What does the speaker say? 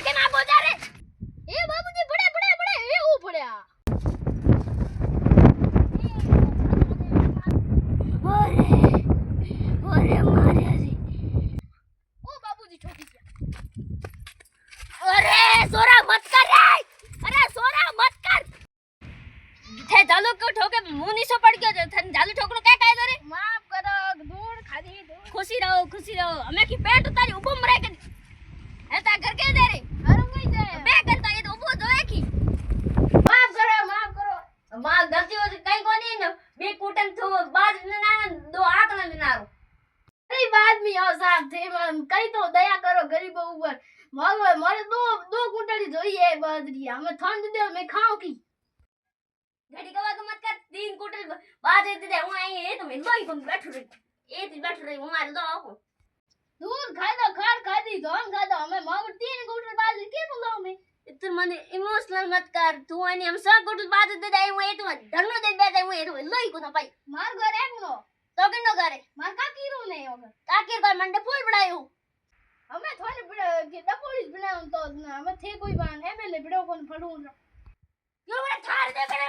के ना बोल जा रे ए बाबूजी बड़े बड़े बड़े ए ओ पड़या ओरे मारे रे ओ बाबूजी छोटी से अरे सोरा मत कर रे अरे सोरा मत कर थे जालू को ठोके मुंह नीचो पड़ गयो थे जालू ठोकनो क्या कायदो रे माफ करो दूर खादी दूर खुशी रहो हमें की पेट उतारी ऊपर मरे के ए ता घर के दे रे अरुंगई दे बे करता ये तो ऊपर जोए की माफ करो मां गलती हो कई कोनी न बे कूटन थो बाज ना दो हाथ न नारो अरे बाद में आओ साहब थे कई तो दया करो गरीबों ऊपर मारे दो कुंटली જોઈએ બાજરી અમે થાન દે मैं खाऊं की घड़ी कवा को मत कर 3 कुंटल बाजरी दे हूं आई है तो मैं लोई को बैठो रे ए ती बैठ रही हूं मारे दो को दूध खा दो खार खा दी धोन खा दो हमें मां 3 कुंटल बाजरी के बोलो मैं इतने मने इमोशनल मत कर तू आनी हम 100 कुंटल बाजरी दे दे हूं ए तो धन्नो दे दे हूं ए तो लोई को ना पाई मार घर एक नो तो किनो करे मार का कीरो नहीं होगा काकीर का मंडे फूल बनायो हमें थोड़े बड़े के डपोलिस बनाऊं तो हमें थे कोई बान एमएलए बड़ो कोन फड़ूं क्यों बड़े थार दे करे